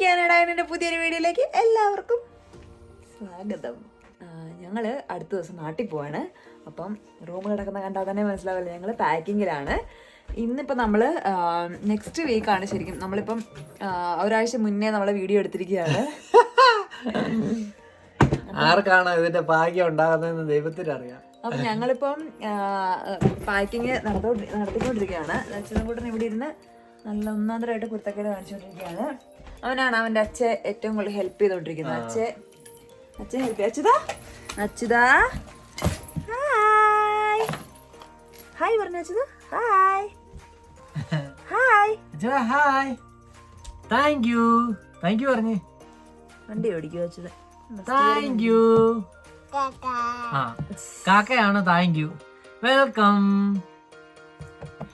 കാനഡയുടെ പുതിയൊരു വീഡിയോയിലേക്ക് എല്ലാവർക്കും സ്വാഗതം. ഞങ്ങൾ അടുത്ത ദിവസം നാട്ടിൽ പോവാണ്. അപ്പം റൂം കിടക്കുന്ന കണ്ടാൽ തന്നെ മനസ്സിലാവില്ല, ഞങ്ങൾ പാക്കിങ്ങിലാണ്. ഇന്നിപ്പോൾ നമ്മൾ നെക്സ്റ്റ് വീക്കാണ് ശരിക്കും. നമ്മളിപ്പം ഒരാഴ്ച മുന്നേ നമ്മൾ വീഡിയോ എടുത്തിരിക്കുകയാണ്. ആർക്കാണ് ഇതിന്റെ ഭാഗ്യം ഉണ്ടാകുന്നതെന്ന് ദൈവത്തിനറിയാം. അപ്പം ഞങ്ങളിപ്പം പാക്കിങ് നടത്തിക്കൊണ്ടിരിക്കുകയാണ്. അച്ഛനും ഇവിടെ ഇരുന്ന് നല്ല ഒന്നാന്തരമായിട്ട് കുരുത്തക്കേട് കാണിച്ചുകൊണ്ടിരിക്കുകയാണ്. അവനാണ് അവൻ്റെ അച്ഛൻ ഏറ്റവും കൂടുതൽ ഹെൽപ്പ് ചെയ്തുകൊണ്ടിരിക്കുന്നത്. അച്ഛൻ ഹെൽപ്പ് ചെയ്യ. അച്യുതാ ഹായ് ഹായ് പറഞ്ഞു. അച്യുത hi hi hi thank you പറഞ്ഞു. വണ്ടി ഓടിക്കുമോ അച്യുത? Thank you. കാക്കയാണ് thank you. Welcome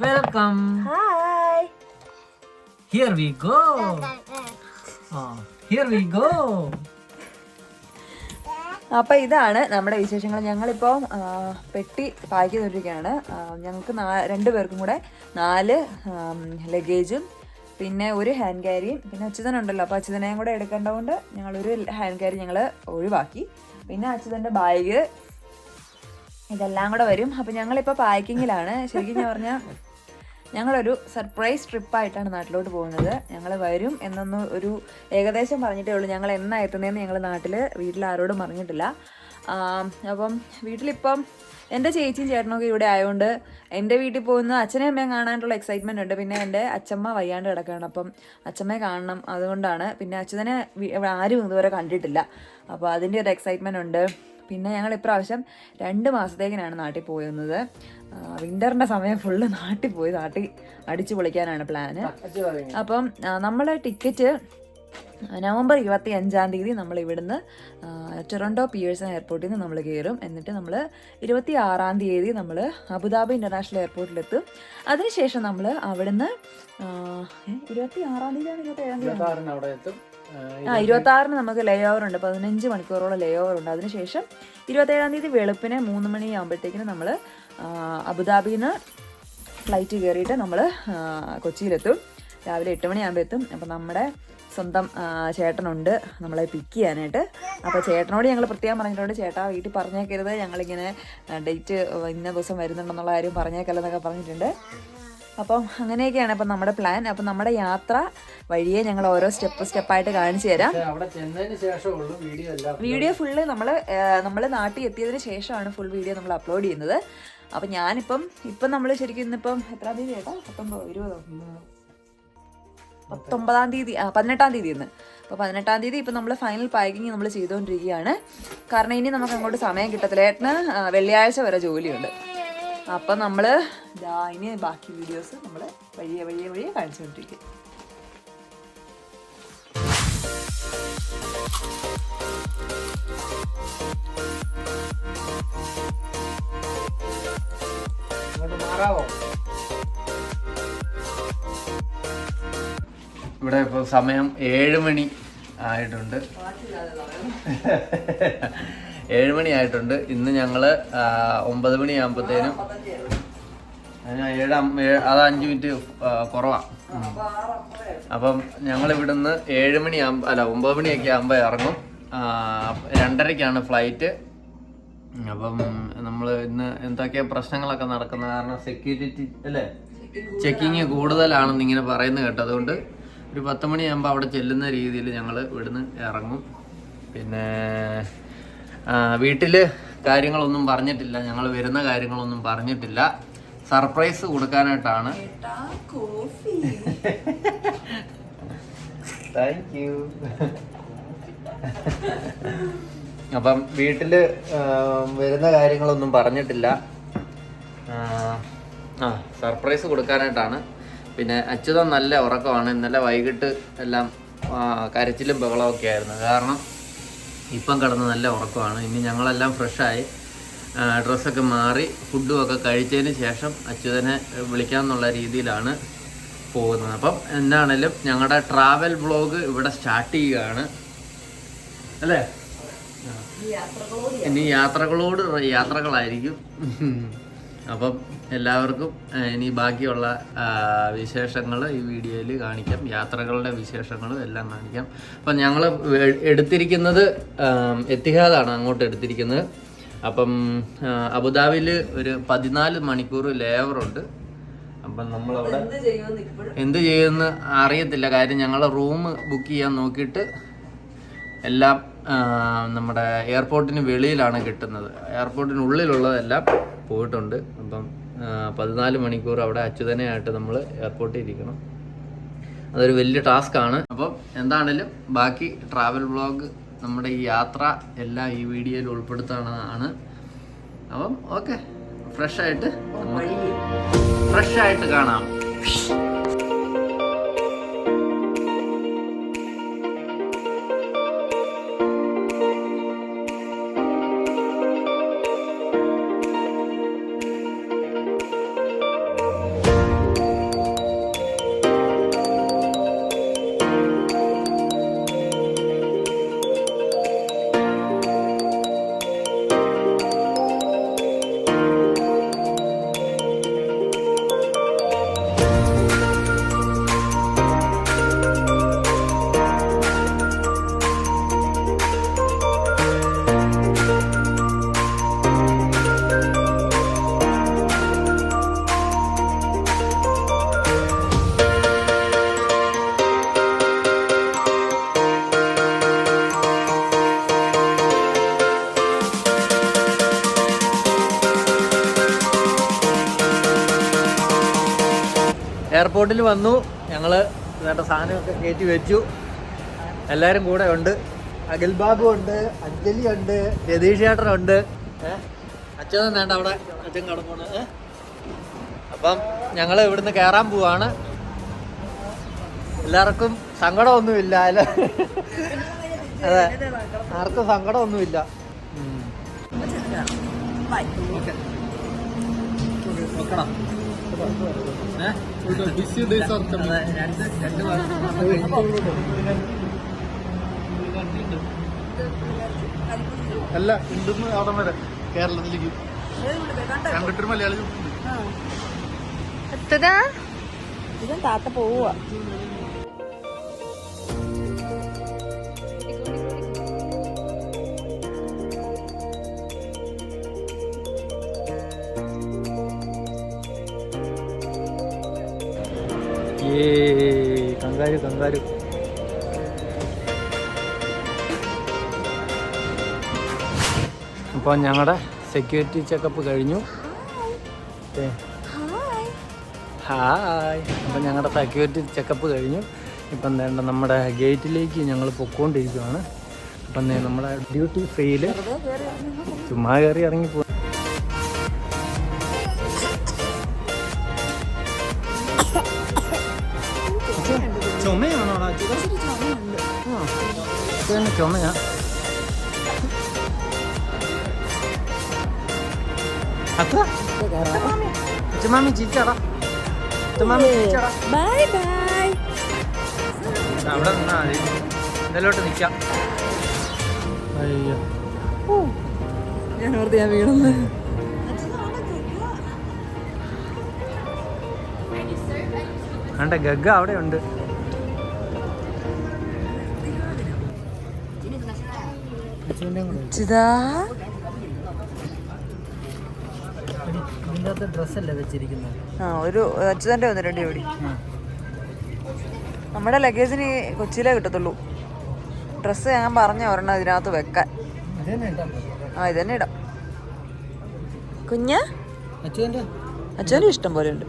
welcome. Hi here we go. Here we go. അപ്പം ഇതാണ് നമ്മുടെ വിശേഷങ്ങൾ. ഞങ്ങളിപ്പോൾ പെട്ടി പാക്ക് ചെയ്തുകൊണ്ടിരിക്കുകയാണ്. ഞങ്ങൾക്ക് 2 പേർക്കും കൂടെ 4 ലഗേജും പിന്നെ ഒരു ഹാൻഡ് ക്യാരിയും പിന്നെ അച്യുതനുണ്ടല്ലോ. അപ്പോൾ അച്യുതനെയും കൂടെ എടുക്കേണ്ടതുകൊണ്ട് ഞങ്ങളൊരു ഹാൻഡ് ക്യാരി ഞങ്ങൾ ഒഴിവാക്കി. പിന്നെ അച്യുതൻ്റെ ബാഗ് ഇതെല്ലാം കൂടെ വരും. അപ്പോൾ ഞങ്ങളിപ്പോൾ പാക്കിങ്ങിലാണ്. ശരിക്കും ഞാൻ പറഞ്ഞാൽ ഞങ്ങളൊരു സർപ്രൈസ് ട്രിപ്പായിട്ടാണ് നാട്ടിലോട്ട് പോകുന്നത്. ഞങ്ങൾ വരും എന്നൊന്നും ഒരു ഏകദേശം പറഞ്ഞിട്ടേ ഉള്ളൂ. ഞങ്ങൾ എന്നാ എത്തുന്നതെന്ന് ഞങ്ങൾ വീട്ടിൽ ആരോടും പറഞ്ഞിട്ടില്ല. അപ്പം വീട്ടിലിപ്പം എൻ്റെ ചേച്ചിയും ചേട്ടനൊക്കെ ഇവിടെ ആയതുകൊണ്ട് എൻ്റെ വീട്ടിൽ പോകുന്ന അച്ഛനെയും അമ്മയും കാണാനുള്ള എക്സൈറ്റ്മെൻ്റ് ഉണ്ട്. പിന്നെ എൻ്റെ അച്ഛമ്മ വയ്യാണ്ട് കിടക്കുകയാണ്. അപ്പം അച്ഛമ്മയെ കാണണം, അതുകൊണ്ടാണ്. പിന്നെ അച്ഛനെ ആരും ഇതുവരെ കണ്ടിട്ടില്ല. അപ്പോൾ അതിൻ്റെ ഒരു എക്സൈറ്റ്മെൻ്റ് ഉണ്ട്. പിന്നെ ഞങ്ങൾ ഇപ്രാവശ്യം 2 മാസത്തേക്കിനാണ് നാട്ടിൽ പോയിരുന്നത്. വിൻ്ററിൻ്റെ സമയം ഫുള്ള് നാട്ടിൽ അടിച്ചു പൊളിക്കാനാണ് പ്ലാന്. അപ്പം നമ്മളെ ടിക്കറ്റ് നവംബർ 25-ാം തീയതി നമ്മൾ ഇവിടുന്ന് ടൊറൻറ്റോ പിയേഴ്സൺ എയർപോർട്ടിൽ നിന്ന് നമ്മൾ കയറും. എന്നിട്ട് നമ്മൾ 26-ാം തീയതി നമ്മൾ അബുദാബി ഇൻ്റർനാഷണൽ എയർപോർട്ടിലെത്തും. അതിനുശേഷം നമ്മൾ അവിടുന്ന് 26-ാം തീയതിയാണ് 26-ന് നമുക്ക് ലേ ഓവർ ഉണ്ട്. 15 മണിക്കൂറോളം ലേ ഓവർ ഉണ്ട്. അതിനുശേഷം 27-ാം തീയതി വെളുപ്പിന് 3 മണിയാകുമ്പോഴത്തേക്കിന് നമ്മൾ അബുദാബിയിൽ നിന്ന് ഫ്ലൈറ്റ് കയറിയിട്ട് നമ്മൾ കൊച്ചിയിലെത്തും. രാവിലെ 8 മണിയാകുമ്പോൾ എത്തും. അപ്പം നമ്മുടെ സ്വന്തം ചേട്ടനുണ്ട് നമ്മളെ പിക്ക് ചെയ്യാനായിട്ട്. അപ്പോൾ ചേട്ടനോട് ഞങ്ങൾ പ്രത്യേകം പറഞ്ഞിട്ടുണ്ട്, ചേട്ടാ വീട്ടിൽ പറഞ്ഞേക്കരുത്, ഞങ്ങളിങ്ങനെ ഡേറ്റ് ഇന്ന ദിവസം വരുന്നുണ്ടെന്നുള്ള കാര്യം പറഞ്ഞേക്കല്ലെന്നൊക്കെ പറഞ്ഞിട്ടുണ്ട്. അപ്പം അങ്ങനെയൊക്കെയാണ് അപ്പം നമ്മുടെ പ്ലാൻ. അപ്പം നമ്മുടെ യാത്ര വഴിയെ ഞങ്ങൾ ഓരോ സ്റ്റെപ്പായിട്ട് കാണിച്ചു തരാം. വീഡിയോ ഫുള്ള് നമ്മൾ നാട്ടിൽ എത്തിയതിന് ശേഷമാണ് ഫുൾ വീഡിയോ നമ്മൾ അപ്ലോഡ് ചെയ്യുന്നത്. അപ്പം ഞാനിപ്പം നമ്മൾ ശരിക്കും ഇന്നിപ്പം എത്രാം തീയതി ചേട്ടാ? 19-ാം തീയതി 18-ാം തീയതി ഇന്ന്. അപ്പോൾ 18-ാം തീയതി ഇപ്പം നമ്മൾ ഫൈനൽ പാക്കിങ് നമ്മൾ ചെയ്തുകൊണ്ടിരിക്കുകയാണ്. കാരണം ഇനി നമുക്ക് അങ്ങോട്ട് സമയം കിട്ടത്തില്ല. ഏട്ടന് വെള്ളിയാഴ്ച വരെ ജോലിയുണ്ട്. അപ്പം നമ്മൾ ഇനി ബാക്കി വീഡിയോസ് നമ്മൾ വഴിയെ കാണിച്ചുകൊണ്ടിരിക്കും. ഇവിടെ ഇപ്പോൾ സമയം 7 മണി ആയിട്ടുണ്ട്. 7 മണി ആയിട്ടുണ്ട്. ഇന്ന് ഞങ്ങൾ 9 മണിയാകുമ്പോഴത്തേനും അത് 5 മിനിറ്റ് കുറവാണ്. അപ്പം ഞങ്ങൾ ഇവിടുന്ന് 9 മണിയൊക്കെ ആകുമ്പോൾ ഇറങ്ങും. 2:30-ക്കാണ് ഫ്ലൈറ്റ്. അപ്പം നമ്മൾ ഇന്ന് എന്തൊക്കെയാ പ്രശ്നങ്ങളൊക്കെ നടക്കുന്ന കാരണം സെക്യൂരിറ്റി അല്ലേ ചെക്കിങ് കൂടുതലാണെന്ന് ഇങ്ങനെ പറയുന്നത് കേട്ടോ. അതുകൊണ്ട് ഒരു 10 മണിയാകുമ്പോൾ അവിടെ ചെല്ലുന്ന രീതിയിൽ ഞങ്ങൾ ഇവിടുന്ന് ഇറങ്ങും. പിന്നെ വീട്ടിൽ കാര്യങ്ങളൊന്നും പറഞ്ഞിട്ടില്ല, ഞങ്ങൾ വരുന്ന കാര്യങ്ങളൊന്നും പറഞ്ഞിട്ടില്ല. സർപ്രൈസ് കൊടുക്കാനായിട്ടാണ്. Thank you. അപ്പം വീട്ടിൽ വരുന്ന കാര്യങ്ങളൊന്നും പറഞ്ഞിട്ടില്ല. സർപ്രൈസ് കൊടുക്കാനായിട്ടാണ്. പിന്നെ അച്യുതൻ നല്ല ഉറക്കമാണ്. ഇന്നലെ വൈകിട്ട് എല്ലാം കരച്ചിലും ബഹളമൊക്കെ ആയിരുന്നു. കാരണം ഇപ്പം കിടന്ന് നല്ല ഉറക്കമാണ്. ഇനി ഞങ്ങളെല്ലാം ഫ്രഷായി ഡ്രസ്സൊക്കെ മാറി ഫുഡും ഒക്കെ കഴിച്ചതിന് ശേഷം അച്യുതനെ വിളിക്കാമെന്നുള്ള രീതിയിലാണ് പോകുന്നത്. അപ്പം എന്താണേലും ഞങ്ങളുടെ ട്രാവൽ വ്ളോഗ് ഇവിടെ സ്റ്റാർട്ട് ചെയ്യുകയാണ് അല്ലേ. ഇനി യാത്രകളായിരിക്കും. അപ്പം എല്ലാവർക്കും ഇനി ബാക്കിയുള്ള വിശേഷങ്ങൾ ഈ വീഡിയോയിൽ കാണിക്കാം, യാത്രകളുടെ വിശേഷങ്ങളും എല്ലാം കാണിക്കാം. അപ്പം ഞങ്ങൾ എടുത്തിരിക്കുന്നത് എത്തിഹാദാണ് അങ്ങോട്ട് എടുത്തിരിക്കുന്നത്. അപ്പം അബുദാബിയിൽ ഒരു 14 മണിക്കൂർ ലേവറുണ്ട്. അപ്പം നമ്മളവിടെ എന്ത് ചെയ്യുമെന്ന് അറിയത്തില്ല. കാര്യം ഞങ്ങൾ റൂം ബുക്ക് ചെയ്യാൻ നോക്കിയിട്ട് എല്ലാം നമ്മുടെ എയർപോർട്ടിന് വെളിയിലാണ് കിട്ടുന്നത്. എയർപോർട്ടിനുള്ളിലുള്ളതെല്ലാം പോയിട്ടുണ്ട്. അപ്പം 14 മണിക്കൂർ അവിടെ അച്യുതനായിട്ട് നമ്മൾ എയർപോർട്ടിൽ ഇരിക്കണം. അതൊരു വലിയ ടാസ്ക്കാണ്. അപ്പം എന്താണേലും ബാക്കി ട്രാവൽ വ്ളോഗ് നമ്മുടെ ഈ യാത്ര എല്ലാം ഈ വീഡിയോയിൽ ഉൾപ്പെടുത്തുന്നതാണ്. അപ്പം ഓക്കെ, ഫ്രഷായിട്ട് കാണാം. എയർപോർട്ടിൽ വന്നു. ഞങ്ങൾ വേണ്ട സാധനമൊക്കെ കയറ്റി വെച്ചു. എല്ലാവരും കൂടെ ഉണ്ട്. അഖിൽ ബാബു ഉണ്ട്, അഞ്ജലി ഉണ്ട്, രതീഷ് ചേട്ടനുണ്ട്, അച്ഛൻ വേണ്ട അവിടെ അച്ഛൻ കിടക്കണം. അപ്പം ഞങ്ങൾ ഇവിടുന്ന് കയറാൻ പോവാണ്. എല്ലാവർക്കും സങ്കടമൊന്നുമില്ല അല്ലേ? അതെ, ആർക്കും സങ്കടമൊന്നുമില്ല. നോക്കണം. അല്ല ഉണ്ടെന്ന് അവിടെ വരെ കേരളത്തിലേക്ക് കണ്ടിട്ടൊരു മലയാളി താത്ത പോവുക. കങ്കാരു അപ്പോൾ ഞങ്ങളുടെ സെക്യൂരിറ്റി ചെക്കപ്പ് കഴിഞ്ഞു. ഹായ്. അപ്പം ഞങ്ങളുടെ സെക്യൂരിറ്റി ചെക്കപ്പ് കഴിഞ്ഞു. ഇപ്പം വേണ്ട നമ്മുടെ ഗേറ്റിലേക്ക് ഞങ്ങൾ പൊക്കോണ്ടിരിക്കുകയാണ്. അപ്പം നമ്മുടെ ഡ്യൂട്ടി ഫ്രീയിൽ ചുമ്മാ കയറി ഇറങ്ങിപ്പോ. ചുമയാണോടാ? ചുമയാ? അച്ഛമാമി ചിരിച്ചാടാ. അവിടെ നിന്നാ മതി. ഇതിലോട്ട് നിൽക്കാം. അയ്യോ, ഞാൻ ഓർത്ത് ഞാൻ വീണെന്ന്. വേണ്ട, ഗഗ അവിടെ ഉണ്ട്. ഡ്രസ്സല്ലേ വെച്ചിരിക്കുന്നത്? ഒരു അച്യുതന്റെ 1-2 ജോഡി. നമ്മുടെ ലഗേജിന് കൊച്ചിയിലേ കിട്ടത്തുള്ളൂ. ഡ്രസ്സ് ഞാൻ പറഞ്ഞ ഒരെണ്ണം ഇതിനകത്ത് വെക്കാൻ. ഇതന്നെ ഇടാം. കുഞ്ഞ് അച്ഛനും ഇഷ്ടം പോലെ ഉണ്ട്.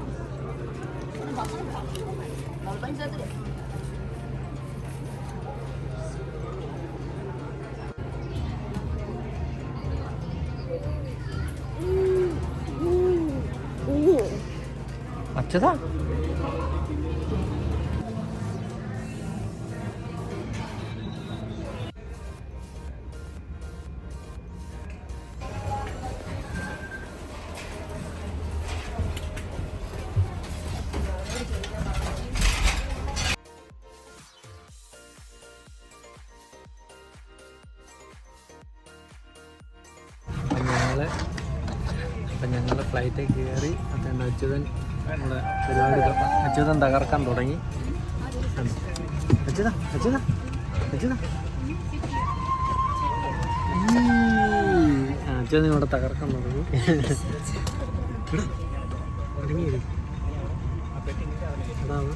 അച്ഛതാ അപ്പം ഞങ്ങൾ ഫ്ലൈറ്റിൽ കയറി. അതുകൊണ്ട് അച്യുതൻ നമ്മുടെ പരിപാടി അച്യുതൻ തകർക്കാൻ തുടങ്ങി. അച്യുത അച്യുത അച്യുത അച്യുതൻ ഇവിടെ തകർക്കാൻ തുടങ്ങി. അതാണ്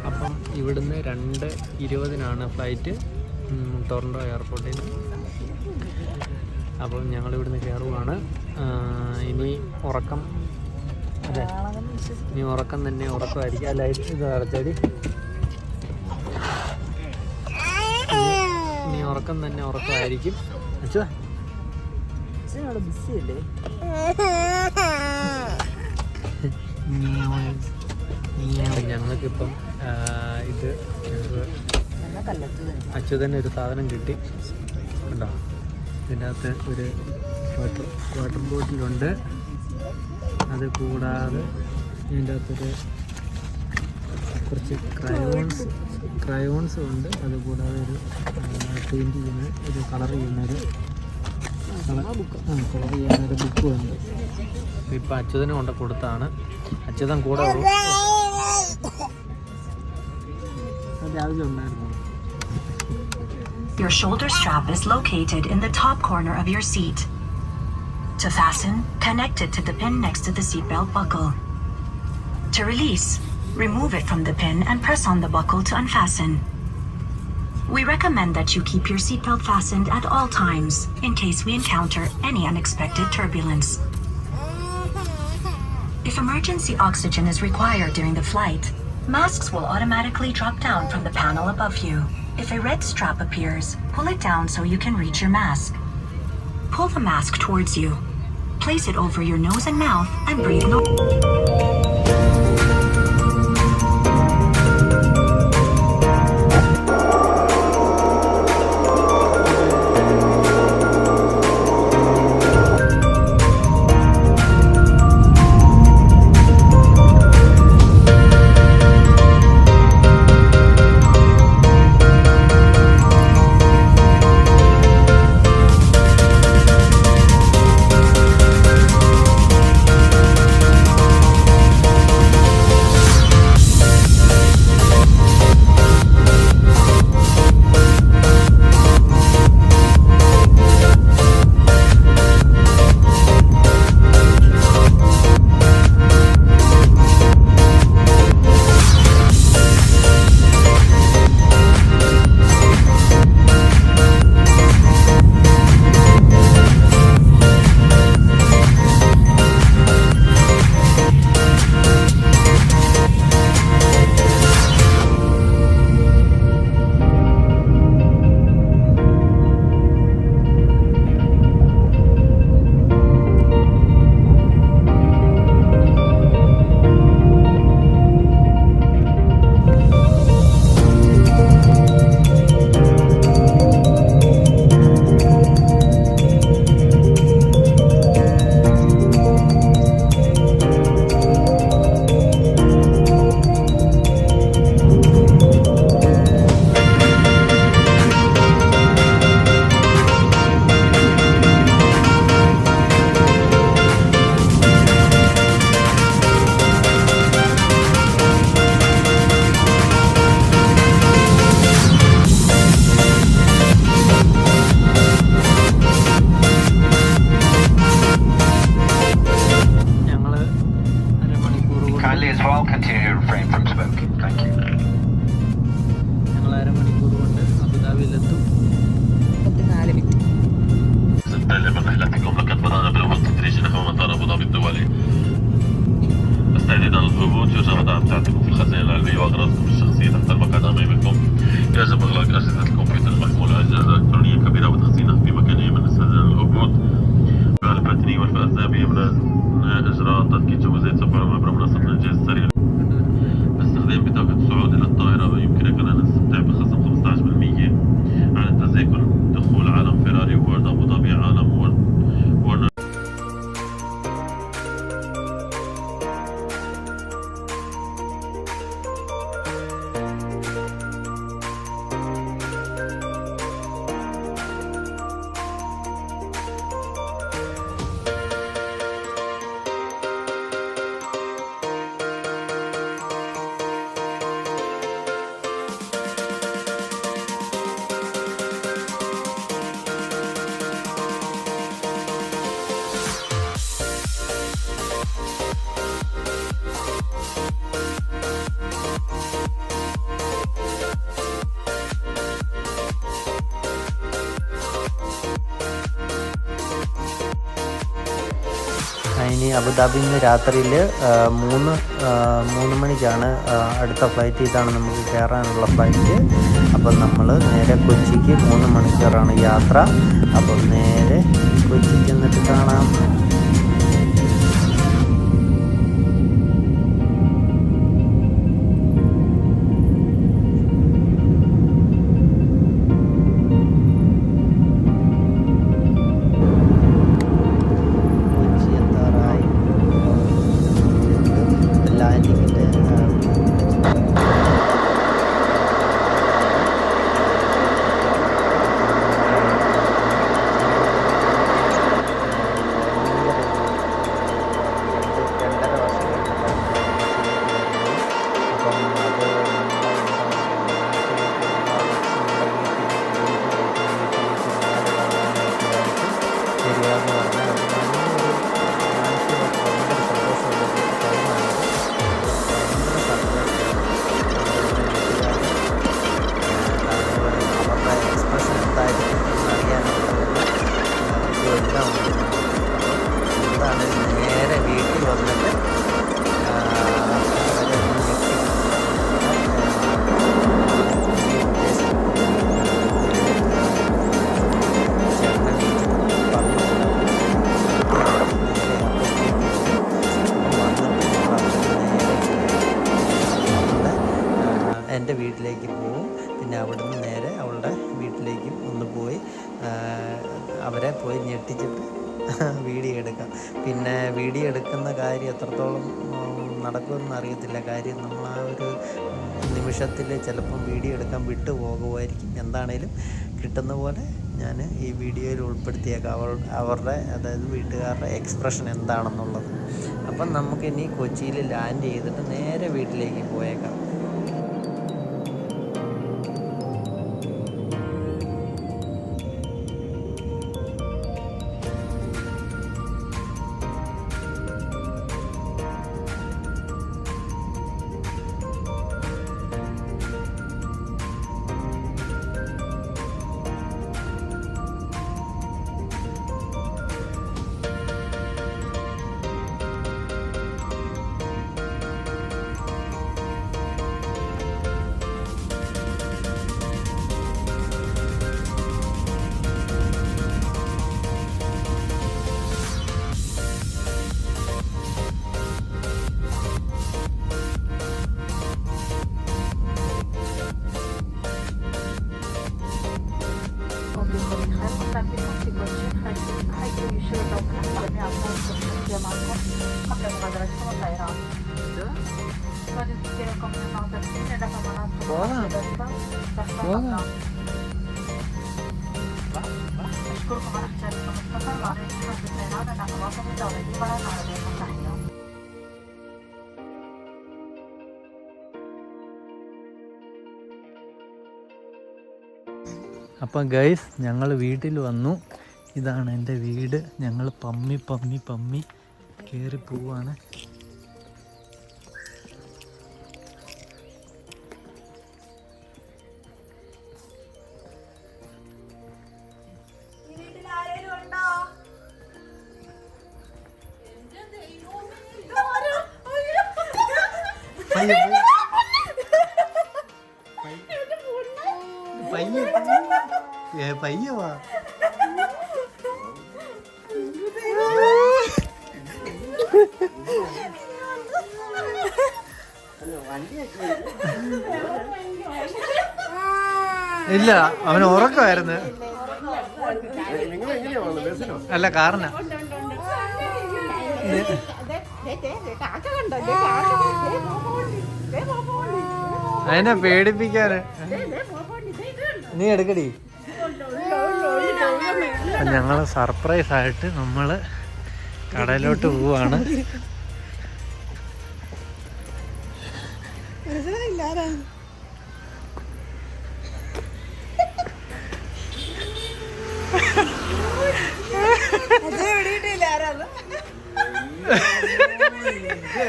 അപ്പം ഇവിടുന്ന് 2:20 ഫ്ലൈറ്റ് ടൊറൻറ്റോ എയർപോർട്ടിൽ. അപ്പം ഞങ്ങളിവിടുന്ന് കയറുവാണ്. ഇനി ഉറക്കം, അതെ ഇനി ഉറക്കം തന്നെ ഉറക്കമായിരിക്കും. അല്ല ഇത് അടച്ചടി, ഇനി ഉറക്കം തന്നെ ഉറക്കമായിരിക്കും. അച്ഛാ ബിസി അല്ലേ? ഞങ്ങൾക്കിപ്പം ഇത് അച്യുതന് ഒരു സാധനം കിട്ടി ഉണ്ടോ. ഇതിനകത്ത് ഒരു വാട്ടർ ബോട്ടിലുണ്ട്. അത് കൂടാതെ ഇതിൻ്റെ അകത്തൊരു കുറച്ച് ക്രയോൺസും ഉണ്ട്. അതുകൂടാതെ ഒരു പെയിൻറ്റ് ചെയ്യുന്ന ഒരു കളർ ചെയ്യുന്നൊരു ബുക്കും ഉണ്ട്. ഇപ്പം അച്യുതന് കൊണ്ട് കൊടുത്താണ്. അച്യുതൻ കൂടെ രാവിലെ ഉണ്ടായിരുന്നു. Your shoulder strap is located in the top corner of your seat. To fasten, connect it to the pin next to the seatbelt buckle. To release, remove it from the pin and press on the buckle to unfasten. We recommend that you keep your seatbelt fastened at all times in case we encounter any unexpected turbulence. If emergency oxygen is required during the flight, masks will automatically drop down from the panel above you. If a red strap appears, pull it down so you can reach your mask. Pull the mask towards you. Place it over your nose and mouth and breathe അബുദാബിയിൽ നിന്ന് രാത്രിയിൽ 3 മണിക്കാണ് അടുത്ത flight. ഇതാണ് നമുക്ക് കയറാനുള്ള flight. അപ്പം നമ്മൾ നേരെ കൊച്ചിക്ക് 3 മണിക്കൂറാണ് യാത്ര. അപ്പം നേരെ കൊച്ചി ചെന്നിട്ട് കാണാം. നേരെ വീട്ടിൽ വന്നിട്ട് എൻ്റെ വീട്ടിലേക്ക് പോവും. പിന്നെ അവിടെ നിന്ന് നേരെ അവളുടെ വീട്ടിലേക്കും ഒന്ന് പോയി അവരെ പോയി ഞെട്ടിച്ചിട്ട് വീഡിയോ എടുക്കാം. പിന്നെ വീഡിയോ എടുക്കുന്ന കാര്യം എത്രത്തോളം നടക്കുമെന്ന് അറിയത്തില്ല. കാര്യം നമ്മൾ ആ ഒരു നിമിഷത്തിൽ ചിലപ്പം വീഡിയോ എടുക്കാൻ വിട്ടു പോകുമായിരിക്കും. എന്താണേലും കിട്ടുന്ന പോലെ ഞാൻ ഈ വീഡിയോയിൽ ഉൾപ്പെടുത്തിയേക്കാം അവരുടെ, അതായത് വീട്ടുകാരുടെ എക്സ്പ്രഷൻ എന്താണെന്നുള്ളത്. അപ്പം നമുക്കിനി കൊച്ചിയിൽ ലാൻഡ് ചെയ്തിട്ട് നേരെ വീട്ടിലേക്ക് പോയേക്കാം. അപ്പം ഗൈസ്, ഞങ്ങൾ വീട്ടിൽ വന്നു. ഇതാണ് എൻ്റെ വീട്. ഞങ്ങൾ പമ്മി കയറി പോവാണ്. പയ്യ വാ. ഇല്ല, അവന് ഉറക്കമായിരുന്നു. അല്ല, കാറിനാ. അതിനെ പേടിപ്പിക്കാന്. നീ എടുക്കടി. ഞങ്ങള് സർപ്രൈസ് ആയിട്ട് നമ്മള് കടയിലോട്ട് പോവാണ്.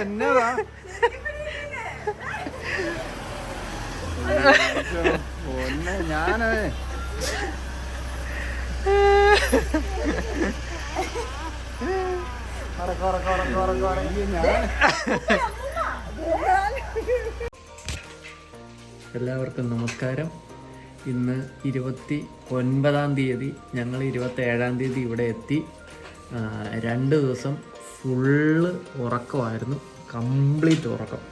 എന്നതാ ഞാന് എല്ലാവർക്കും നമസ്കാരം. ഇന്ന് 29-ാം തീയതി, ഞങ്ങൾ 27-ാം തീയതി ഇവിടെ എത്തി. 2 ദിവസം ഫുള്ള് ഉറക്കമായിരുന്നു, കംപ്ലീറ്റ് ഉറക്കം.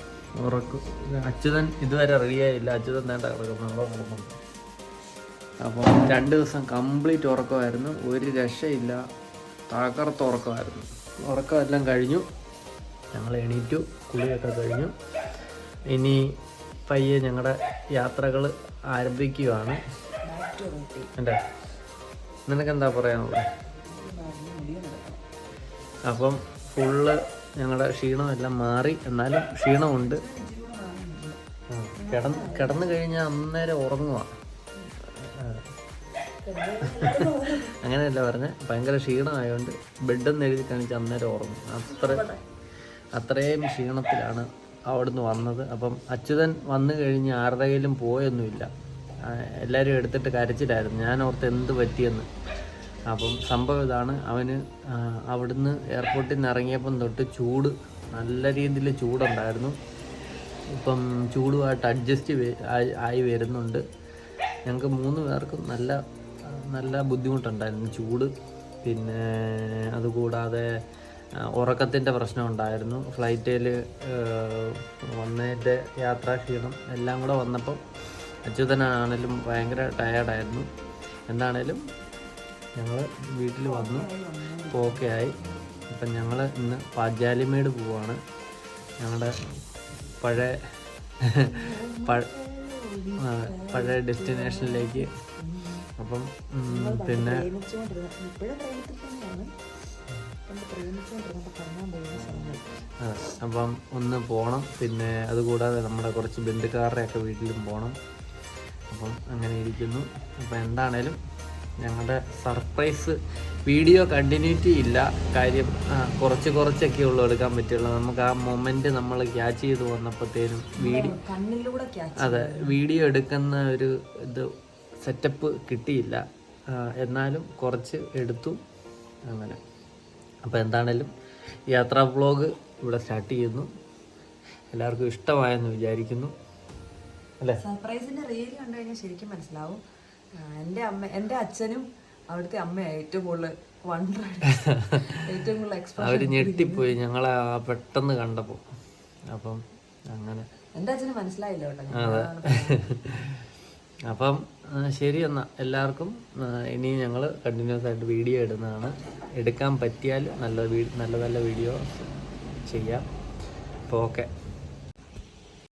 അച്യുതൻ ഇതുവരെ റെഡിയായില്ല, അച്യുതൻ നേണ്ട കിടക്കുന്നു. അപ്പം 2 ദിവസം കംപ്ലീറ്റ് ഉറക്കമായിരുന്നു, ഒരു രക്ഷയില്ല, തകർത്ത ഉറക്കമായിരുന്നു. ഉറക്കമെല്ലാം കഴിഞ്ഞു, ഞങ്ങൾ എണീറ്റു, കുളിയൊക്കെ കഴിഞ്ഞു. ഇനി പയ്യെ ഞങ്ങളുടെ യാത്രകൾ ആരംഭിക്കുകയാണ്. അല്ലേ, നിനക്കെന്താ പറയാനുള്ളത്? അപ്പം ഫുള്ള് ഞങ്ങളുടെ ക്ഷീണമെല്ലാം മാറി, എന്നാലും ക്ഷീണമുണ്ട്. കിടന്നു കഴിഞ്ഞാൽ അന്നേരം ഉറങ്ങുക, അങ്ങനെയല്ല പറഞ്ഞ, ഭയങ്കര ക്ഷീണമായതുകൊണ്ട് ബെഡെന്ന് എഴുതി കാണിച്ച് അന്നേരം ഉറങ്ങും. അത്രയും ക്ഷീണത്തിലാണ് അവിടുന്ന് വന്നത്. അപ്പം അച്യുതൻ വന്നു കഴിഞ്ഞ് ആരുടെ കയ്യിലും പോയൊന്നുമില്ല, എല്ലാവരും എടുത്തിട്ട് കരച്ചിലായിരുന്നു. ഞാൻ ഓർത്ത് എന്ത് പറ്റിയെന്ന്. അപ്പം സംഭവം ഇതാണ്, അവന് അവിടുന്ന് എയർപോർട്ടിൽ നിന്ന് ഇറങ്ങിയപ്പം തൊട്ട് നല്ല രീതിയിൽ ചൂടുണ്ടായിരുന്നു. ഇപ്പം ചൂടുമായിട്ട് അഡ്ജസ്റ്റ് ആയി വരുന്നുണ്ട്. ഞങ്ങൾക്ക് 3 പേർക്കും നല്ല ബുദ്ധിമുട്ടുണ്ടായിരുന്നു, ചൂട്. പിന്നെ അതുകൂടാതെ ഉറക്കത്തിൻ്റെ പ്രശ്നം ഉണ്ടായിരുന്നു. ഫ്ലൈറ്റിൽ വന്നതിൻ്റെ യാത്രാക്ഷീണം എല്ലാം കൂടെ വന്നപ്പം അച്യുതനാണേലും ഭയങ്കര ടയേർഡായിരുന്നു. എന്താണേലും ഞങ്ങൾ വീട്ടിൽ വന്നു, ഇപ്പോൾ ഓക്കെ ആയി. അപ്പം ഞങ്ങൾ ഇന്ന് പാഞ്ചാലിമേട് പോവാണ്, ഞങ്ങളുടെ പഴയ ഡെസ്റ്റിനേഷനിലേക്ക്. അപ്പം പിന്നെ അപ്പം ഒന്ന് പോകണം. പിന്നെ അതുകൂടാതെ നമ്മുടെ കുറച്ച് ബന്ധുക്കാരുടെയൊക്കെ വീട്ടിലും പോകണം. അപ്പം അങ്ങനെ ഇരിക്കുന്നു. അപ്പം എന്താണേലും ഞങ്ങളുടെ സർപ്രൈസ് വീഡിയോ കണ്ടിന്യൂറ്റി ഇല്ല, കാര്യം കുറച്ചൊക്കെ ഉള്ളൂ എടുക്കാൻ പറ്റുള്ളൂ. നമുക്ക് ആ മൊമെന്റ് നമ്മൾ ക്യാച്ച് ചെയ്ത് വന്നപ്പോഴത്തേനും വീഡിയോ എടുക്കുന്ന ഒരു സെറ്റപ്പ് കിട്ടിയില്ല. എന്നാലും കുറച്ച് എടുത്തു അങ്ങനെ. അപ്പോൾ എന്താണേലും യാത്രാ വ്ളോഗ് ഇവിടെ സ്റ്റാർട്ട് ചെയ്യുന്നു. എല്ലാവർക്കും ഇഷ്ടമായെന്ന് വിചാരിക്കുന്നു, അല്ലേ? സർപ്രൈസിന്റെ റീൽ കണ്ടു കഴിഞ്ഞാൽ ശരിക്കും മനസ്സിലാവും. എൻ്റെ അച്ഛനും അവിടുത്തെ അമ്മയാണ് ഏറ്റവും കൂടുതൽ അവർ ഞെട്ടിപ്പോയി ഞങ്ങളെ പെട്ടെന്ന് കണ്ടപ്പോൾ. അപ്പം അങ്ങനെ എൻ്റെ അച്ഛന് മനസ്സിലായില്ല കേട്ടോ. അതെ. അപ്പം ശരി, എന്നാൽ എല്ലാവർക്കും ഇനി ഞങ്ങൾ കണ്ടിന്യൂസ് ആയിട്ട് വീഡിയോ ഇടുന്നതാണ്. എടുക്കാൻ പറ്റിയാൽ നല്ല വീഡിയോ ചെയ്യാം. അപ്പോൾ ഓക്കെ.